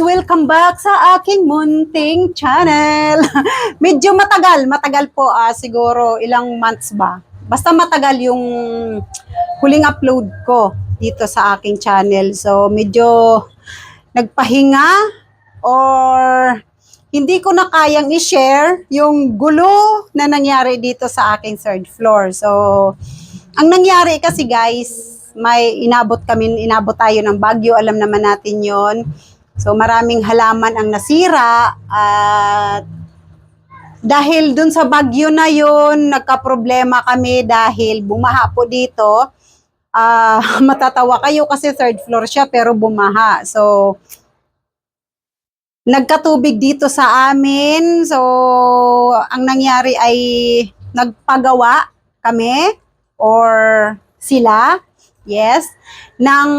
Welcome back sa aking munting channel. Medyo matagal po, siguro ilang months ba. Basta matagal yung huling upload ko dito sa aking channel. So medyo nagpahinga or hindi ko na kayang i-share yung gulo na nangyari dito sa aking third floor. So ang nangyari kasi guys, inabot tayo ng bagyo, alam naman natin yon. So maraming halaman ang nasira at dahil dun sa bagyo na yun, nagka-problema kami dahil bumaha po dito. Matatawa kayo kasi third floor siya pero bumaha. So nagkatubig dito sa amin. So ang nangyari ay nagpagawa kami or sila, yes, ng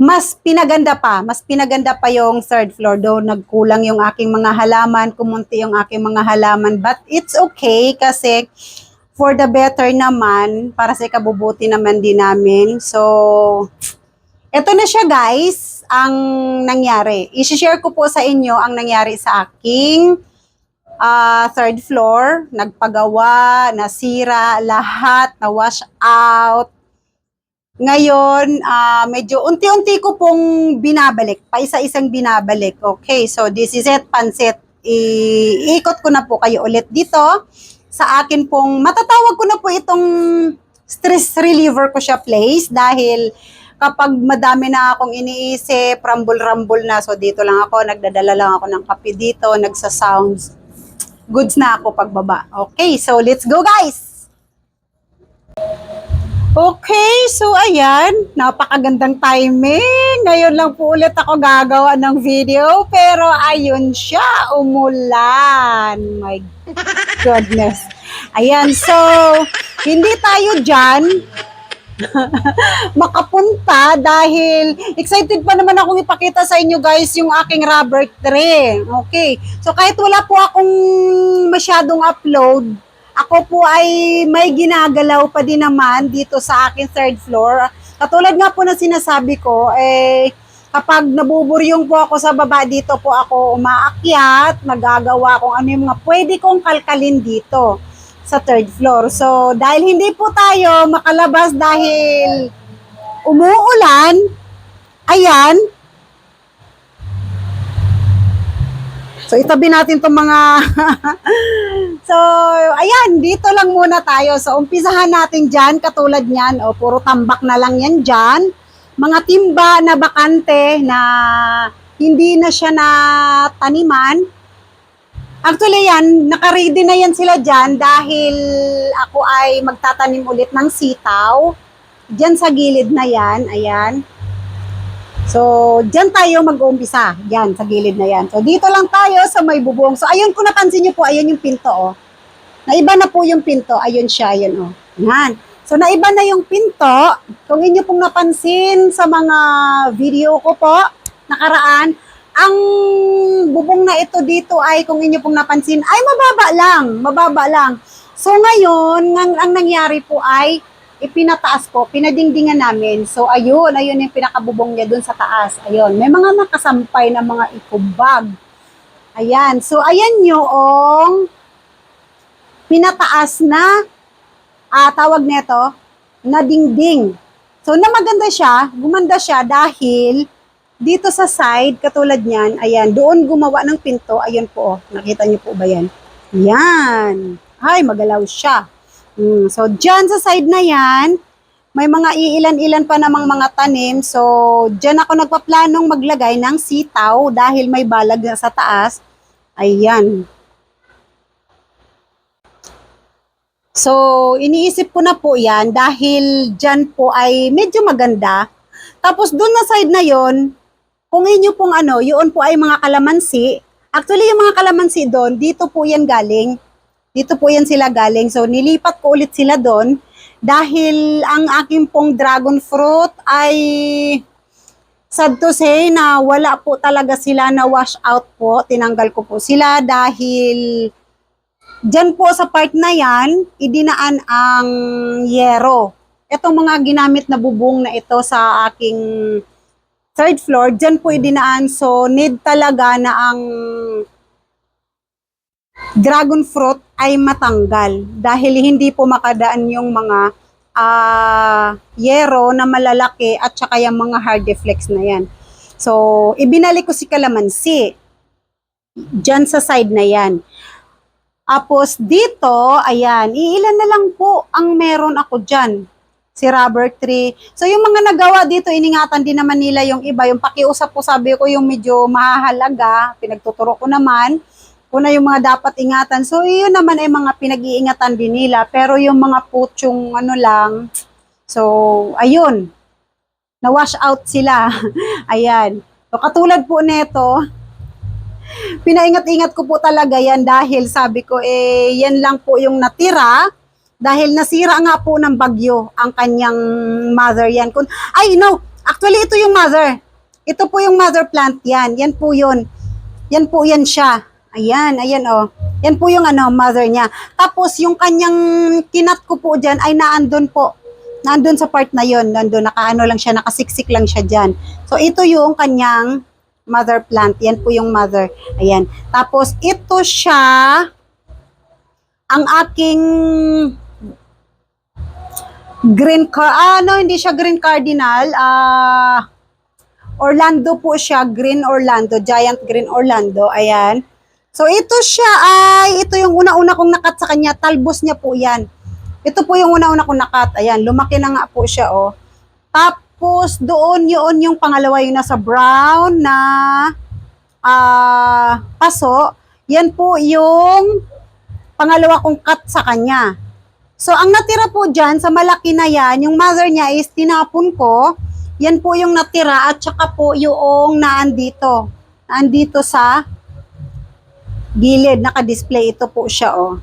mas pinaganda pa yung third floor. Though nagkulang yung aking mga halaman, kumunti yung aking mga halaman, but it's okay kasi for the better naman, para sa ikabubuti naman din namin. So, eto na siya guys, ang nangyari. I-share ko po sa inyo ang nangyari sa aking third floor. Nagpagawa, nasira, lahat, na-wash out. Ngayon, medyo unti-unti ko pong binabalik, paisa-isang binabalik. Okay, so this is it, pansit. Iikot ko na po kayo ulit dito sa akin pong, matatawag ko na po itong stress reliever ko siya place dahil kapag madami na akong iniisip, rambol-rambol na, so dito lang ako, nagdadala lang ako ng kape dito, nagsa-sounds. Goods na ako pagbaba. Okay, so let's go guys! Okay, so ayan, napakagandang timing. Ngayon lang po ulit ako gagawa ng video, pero ayun siya, umulan. My goodness. Ayan, so hindi tayo dyan makapunta dahil excited pa naman akong ipakita sa inyo guys yung aking rubber tree. Okay, so kahit wala po akong masyadong upload, ako po ay may ginagalaw pa din naman dito sa aking third floor. Katulad nga po na sinasabi ko, kapag nabuburyong po ako sa baba, dito po ako umaakyat, nagagawa kung ano yung mga pwede kong kalkalin dito sa third floor. So, dahil hindi po tayo makalabas dahil umuulan, ayan. So, itabi natin itong mga... So, ayan, dito lang muna tayo. So, umpisahan natin dyan, katulad niyan. O, puro tambak na lang yan dyan. Mga timba na bakante na hindi na siya na taniman. Actually yan, nakaready na yan sila dyan dahil ako ay magtatanim ulit ng sitaw. Dyan sa gilid na yan, ayan. So, dyan tayo mag-uumpisa. Yan, sa gilid na yan. So, dito lang tayo sa may bubong. So, ayun kung napansin nyo po, ayun yung pinto, oh. Naiba na po yung pinto. Ayun siya, ayun, oh. Yan. So, naiba na yung pinto. Kung inyo pong napansin sa mga video ko po, nakaraan, ang bubong na ito dito ay, kung inyo pong napansin, ay mababa lang. So, ngayon, ang nangyari po ay, ipinataas ko, pinadingdingan namin. So, ayun yung pinakabubong niya dun sa taas. Ayun, may mga nakasampay na mga ikubag. Ayan, so ayan yung pinataas na, tawag nito, na dingding. So, na maganda siya, gumanda siya dahil dito sa side, katulad niyan, ayan, doon gumawa ng pinto, ayun po, nakita niyo po ba yan? Yan. Ay, magalaw siya. So, dyan sa side na yan, may mga iilan-ilan pa namang mga tanim. So, dyan ako nagpaplanong maglagay ng sitaw dahil may balag na sa taas. Ayan. So, iniisip ko na po yan dahil dyan po ay medyo maganda. Tapos, dun na side na yon, kung inyo pong yun po ay mga kalamansi. Actually, yung mga kalamansi doon, dito po yan galing. Dito po yan sila galing. So, nilipat ko ulit sila doon dahil ang aking pong dragon fruit ay sad to say na wala po talaga sila na wash out po. Tinanggal ko po sila dahil dyan po sa part na yan, idinaan ang yero. Itong mga ginamit na bubong na ito sa aking third floor, dyan po idinaan. So, need talaga na ang dragon fruit ay matanggal dahil hindi po makadaan yung mga yero na malalaki at saka yung mga hard deflex na yan. So, ibinalik ko si kalamansi dyan sa side na yan. Tapos dito, ayan, iilan na lang po ang meron ako dyan. Si rubber tree. So, yung mga nagawa dito, iningatan din naman nila yung iba. Yung pakiusap ko, sabi ko, yung medyo mahalaga, pinagtuturo ko naman, kung na yung mga dapat ingatan. So, yun naman ay mga pinag-iingatan din nila. Pero yung mga putyong ano lang, so, ayun, na-wash out sila. Ayan. So, katulad po nito, pinaingat-ingat ko po talaga yan dahil sabi ko, yan lang po yung natira dahil nasira nga po ng bagyo ang kanyang mother yan. Ay, no, actually ito yung mother. Ito po yung mother plant yan. Yan po yun. Yan po yan siya. Ayan, ayan oh. Yan po yung mother niya. Tapos yung kanyang kinat ko po dyan ay naandun po. Naandun sa part na yon, naandun, lang siya, nakasiksik lang siya dyan. So ito yung kanyang mother plant. Yan po yung mother. Ayan. Tapos, ito siya, ang aking green hindi siya green cardinal. Orlando po siya. Green Orlando. Giant green Orlando. Ayan. So, ito siya ito yung una-una kong nakat sa kanya. Talbos niya po yan. Ito po yung una-una kong nakat. Ayan. Lumaki na nga po siya, oh. Tapos, doon yun yung pangalawa yung nasa brown na paso. Yan po yung pangalawa kong cut sa kanya. So, ang natira po dyan, sa malaki na yan, yung mother niya is tinapon ko. Yan po yung natira at saka po yung naandito. Naandito sa gilid, naka-display. Ito po siya, oh.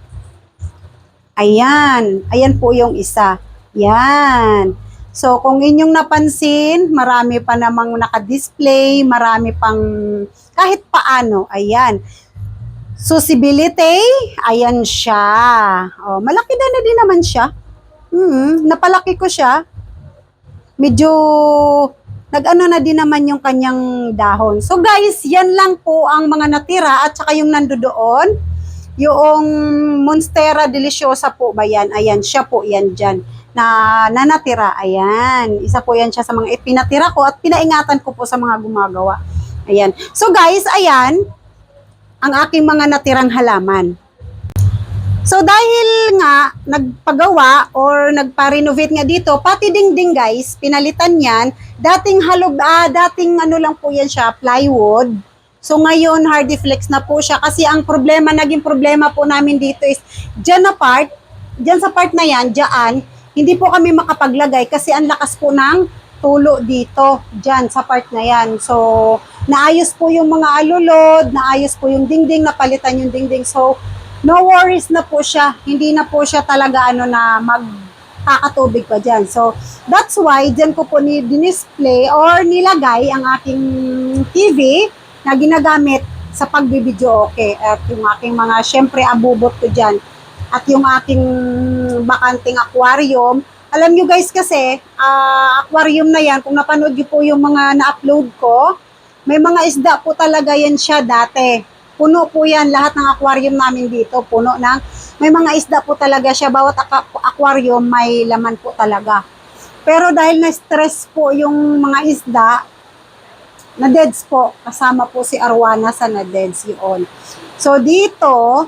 Ayan. Ayan po yung isa. Yan. So, kung inyong napansin, marami pa namang naka-display, marami pang kahit paano. Ayan. Susibility, ayan siya. Oh, malaki na din naman siya. Napalaki ko siya. Medyo nag-ano na din naman yung kanyang dahon. So guys, yan lang po ang mga natira at saka yung nandoon. Yung Monstera Deliciosa po ba yan? Ayan, siya po yan dyan na natira. Ayan, isa po yan siya sa mga ipinatira ko at pinaingatan ko po sa mga gumagawa. Ayan. So guys, ayan ang aking mga natirang halaman. So dahil nga nagpagawa or nagpa-renovate nga dito, pati dingding guys, pinalitan yan. Dating dating lang po yan siya, plywood. So ngayon hard flex na po siya kasi ang naging problema po namin dito is dyan sa part na yan, dyan, hindi po kami makapaglagay kasi ang lakas po ng tulo dito, dyan sa part na yan. So naayos po yung mga alulod, naayos po yung dingding, napalitan yung dingding. So no worries na po siya. Hindi na po siya talaga na magkakatubig pa dyan. So, that's why dyan ko po dinisplay or nilagay ang aking TV na ginagamit sa pagbibideo. Okay. At yung aking mga, syempre, abubot ko dyan. At yung aking bakanting aquarium. Alam nyo guys kasi, aquarium na yan, kung napanood nyo po yung mga na-upload ko, may mga isda po talaga yan siya dati. Puno po yan, lahat ng aquarium namin dito, puno ng, may mga isda po talaga siya, bawat aquarium may laman po talaga. Pero dahil na-stress po yung mga isda, na-deads po, kasama po si Arwana sa na-deads yun. So dito,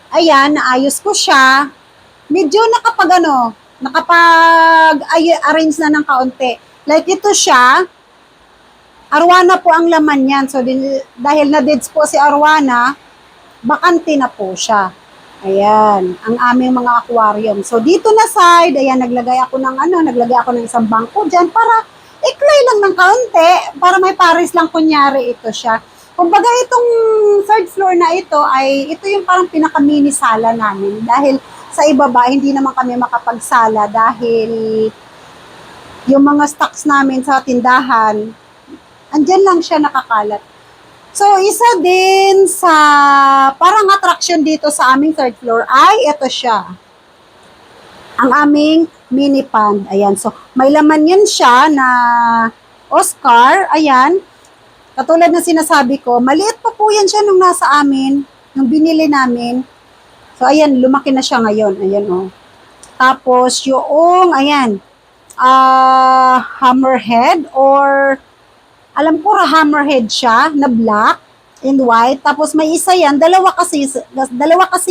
ayan, naayos ko siya, medyo nakapag-arrange na ng kaunti. Like ito siya, Arwana po ang laman yan. So, dahil na-deads po si Arwana, bakante na po siya. Ayan, ang aming mga aquarium. So, dito na side, ayan, naglagay ako ng isang bangko dyan para iklay lang ng kaunti, para may pares lang kunyari ito siya. Kumbaga, itong third floor na ito yung parang pinaka-mini sala namin. Dahil sa ibaba, hindi naman kami makapagsala dahil yung mga stocks namin sa tindahan, andyan lang siya nakakalat. So, isa din sa parang attraction dito sa aming third floor ay ito siya. Ang aming mini pond. Ayan. So, may laman yan siya na Oscar, ayan. Katulad ng sinasabi ko, maliit pa po yan siya nung nasa amin, nung binili namin. So, ayan, lumaki na siya ngayon. Ayan, oh. Tapos, yung, ayan, hammerhead or, alam ko, hammerhead siya, na black and white. Tapos, may isa yan, dalawa kasi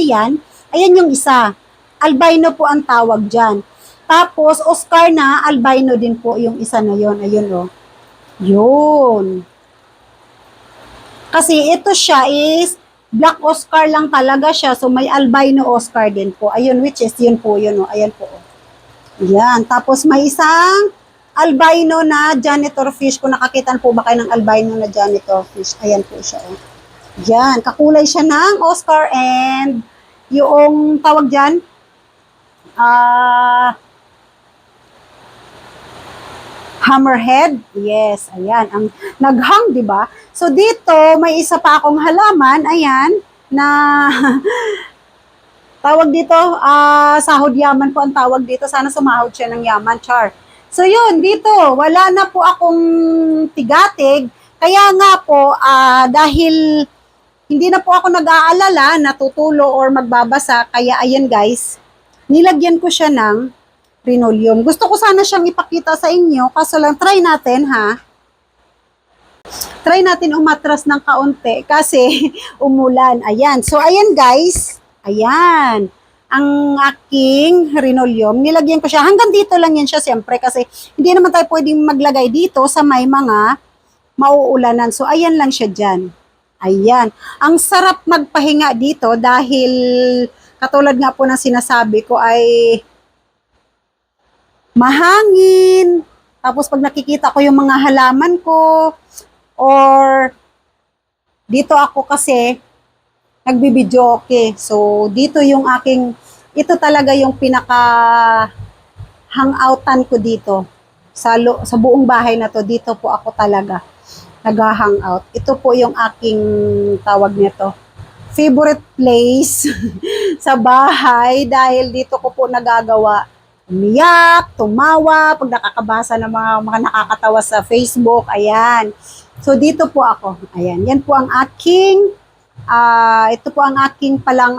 yan. Ayan yung isa. Albino po ang tawag dyan. Tapos, Oscar na, albino din po yung isa na yon. Ayun, oh. Yun. Kasi ito siya is black Oscar lang talaga siya. So may albino Oscar din po. Ayun, which is yun po yun. Oh. Ayan po. Yan. Tapos may isang albino na janitor fish. Kung nakakita po ba kayo ng albino na janitor fish. Ayan po siya. Oh. Yan. Kakulay siya ng Oscar and yung tawag dyan, hammerhead. Yes, ayan. Ang naghang, di ba? So dito, may isa pa akong halaman, ayan, na tawag dito, sahod yaman po ang tawag dito. Sana sumahod siya ng yaman, char. So yun, dito, wala na po akong tigatig. Kaya nga po, dahil hindi na po ako nag-aalala, natutulo or magbabasa, kaya ayan guys, nilagyan ko siya ng linoleum. Gusto ko sana siyang ipakita sa inyo, kaso lang try natin ha. Try natin umatras ng kaunti kasi umulan. Ayan. So ayan guys. Ayan. Ang aking linoleum, nilagyan ko siya. Hanggang dito lang yan siya siyempre kasi hindi naman tayo pwedeng maglagay dito sa may mga mauulanan. So ayan lang siya dyan. Ayan. Ang sarap magpahinga dito dahil katulad nga po ng sinasabi ko ay mahangin. Tapos pag nakikita ko yung mga halaman ko, or dito ako kasi nagbibideo okay. So dito yung aking, ito talaga yung pinaka hangoutan ko dito. Sa buong bahay na to, dito po ako talaga nag-hangout. Ito po yung aking tawag nito, favorite place sa bahay dahil dito ko po nagagawa umiyak, tumawa, pag nakakabasa ng mga nakakatawa sa Facebook, ayan. So, dito po ako, ayan. Yan po ang aking, ito po ang aking palang,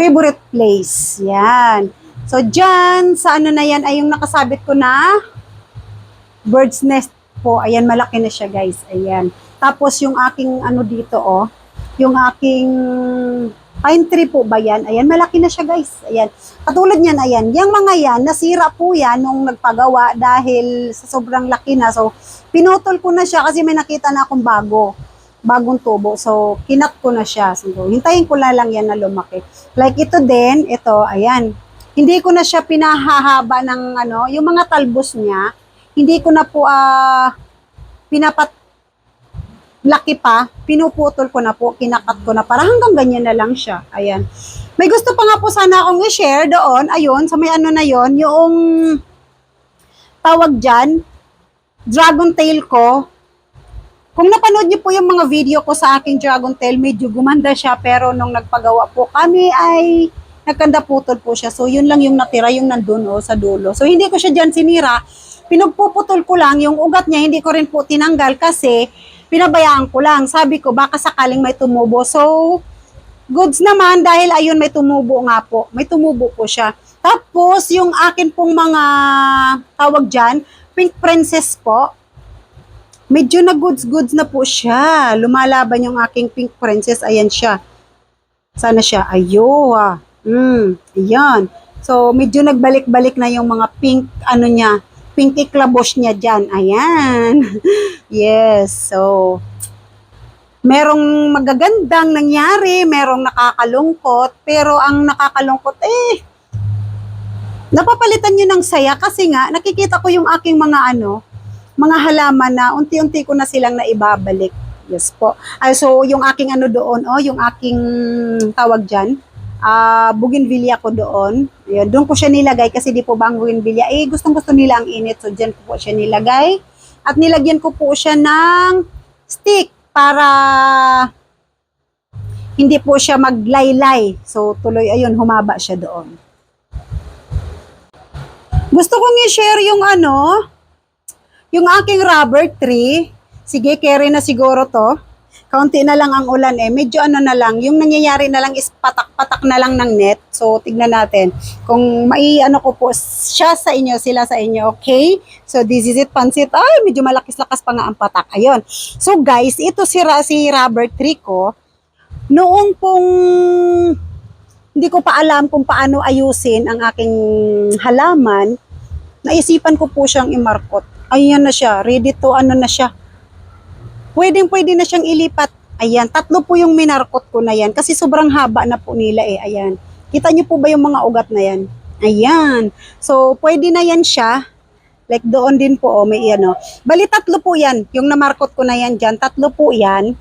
favorite place. Yan. So, dyan, sa ano na yan, ay yung nakasabit ko na bird's nest po. Ayan, malaki na siya, guys. Ayan. Tapos, yung aking, dito, oh, yung aking pine tree po ba yan? Ayan, malaki na siya guys. Ayan. Katulad niyan, ayan. Yung mga yan, nasira po yan nung nagpagawa dahil sa sobrang laki na. So, pinutol ko na siya kasi may nakita na akong bagong tubo. So, kinat ko na siya. So, hintayin ko lang yan na lumaki. Like ito din, ito, ayan. Hindi ko na siya pinahahaba ng yung mga talbos niya. Hindi ko na po laki pa, pinuputol ko na po, kinakat ko na para hanggang ganyan na lang siya. Ayan. May gusto pa nga po sana akong i-share doon. Ayun, sa may na yon, yung tawag dyan, dragon tail ko. Kung napanood niyo po yung mga video ko sa aking dragon tail, medyo gumanda siya, pero nung nagpagawa po kami ay nagkanda putol po siya. So, yun lang yung natira, yung nandun sa dulo. So, hindi ko siya dyan sinira. Pinagpuputol ko lang, yung ugat niya, hindi ko rin po tinanggal kasi pinabayaan ko lang. Sabi ko, baka sakaling may tumubo. So, goods naman dahil ayun, may tumubo nga po. May tumubo po siya. Tapos, yung akin pong mga tawag dyan, pink princess po, medyo na goods na po siya. Lumalaban yung aking pink princess. Ayan siya. Sana siya. Ayo. Ayan. So, medyo nagbalik-balik na yung mga pink, niya, pink iklabos niya dyan. Ayan. Yes. So, merong magagandang nangyari, merong nakakalungkot, pero ang nakakalungkot, napapalitan nyo ng saya kasi nga, nakikita ko yung aking mga mga halaman na unti-unti ko na silang naibabalik. Yes po. So, yung aking doon, yung aking tawag dyan, bougainvillea ko doon. Ayun, doon ko siya nilagay kasi di po ba ang bougainvillea, gustong-gusto nila ang init. So, dyan ko po siya nilagay. At nilagyan ko po siya ng stick para hindi po siya maglaylay. So, tuloy, ayun, humaba siya doon. Gusto kong i-share yung yung aking rubber tree. Sige, carry na siguro to. Kaunti na lang ang ulan eh. Medyo na lang. Yung nangyayari na lang is patak-patak na lang ng net. So, tignan natin. Kung ko po siya sa inyo, sila sa inyo, okay? So, this is it, pansit. Ay, medyo malakis-lakas pa nga ang patak. Ayun. So, guys, ito si rubber tree ko. Noong pong hindi ko pa alam kung paano ayusin ang aking halaman, naisipan ko po siyang imarkot. Ayan na siya. Ready to na siya. Pwede na siyang ilipat. Ayan, 3 po yung minarkot ko na yan. Kasi sobrang haba na po nila eh. Ayan. Kita niyo po ba yung mga ugat na yan? Ayan. So, pwede na yan siya. Like doon din po, may Bali, 3 po yan. Yung namarkot ko na yan dyan, 3 po yan.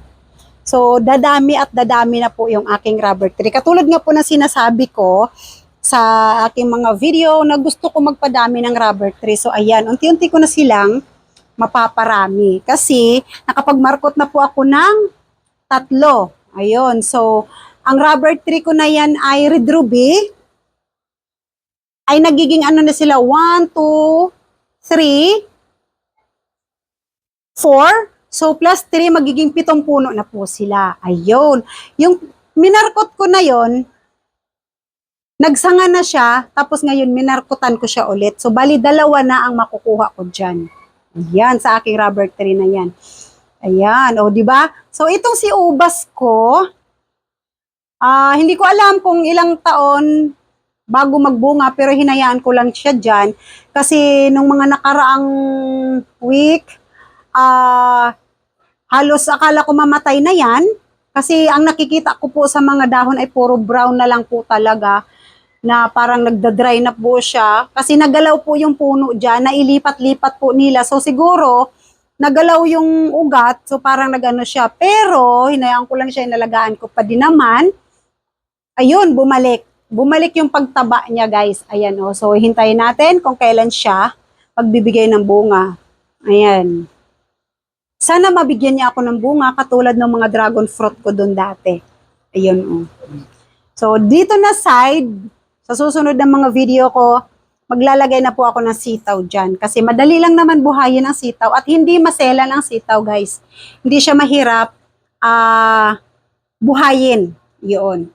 So, dadami at dadami na po yung aking rubber tree. Katulad nga po na sinasabi ko sa aking mga video na gusto ko magpadami ng rubber tree. So, ayan, unti-unti ko na silang mapaparami. Kasi, nakapagmarkot na po ako ng 3. Ayun. So, ang rubber tree ko na yan ay red ruby. Ay nagiging na sila? 1, 2, 3, 4. So, plus 3, magiging 7 puno na po sila. Ayun. Yung minarkot ko na yon, nagsanga na siya. Tapos ngayon, minarkotan ko siya ulit. So, bali, 2 na ang makukuha ko dyan. Ayan, sa aking rubber tree na yan. Ayan, o, di ba? So, itong si ubas ko, hindi ko alam kung ilang taon bago magbunga, pero hinayaan ko lang siya dyan. Kasi, nung mga nakaraang week, halos akala ko mamatay na yan. Kasi, ang nakikita ko po sa mga dahon ay puro brown na lang po talaga, na parang nagda-dry na po siya. Kasi nagalaw po yung puno dyan, nailipat-lipat po nila. So siguro, nagalaw yung ugat, so parang nagano siya. Pero, hinayaan ko lang siya, inalagaan ko pa din naman. Ayun, bumalik. Bumalik yung pagtaba niya, guys. Ayan, oh. So, hintayin natin kung kailan siya pagbibigay ng bunga. Ayan. Sana mabigyan niya ako ng bunga, katulad ng mga dragon fruit ko doon dati. Ayun, oh. So, dito na side, sa susunod ng mga video ko, maglalagay na po ako ng sitaw dyan. Kasi madali lang naman buhayin ang sitaw at hindi maselan ang sitaw, guys. Hindi siya mahirap buhayin. Yun.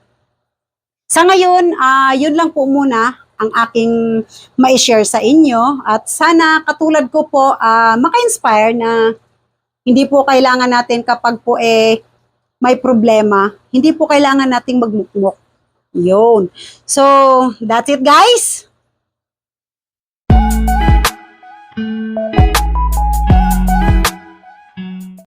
Sa ngayon, yun lang po muna ang aking ma-share sa inyo. At sana katulad ko po, maka-inspire na hindi po kailangan natin kapag po may problema, hindi po kailangan nating magmukmok. Yun. So, that's it, guys.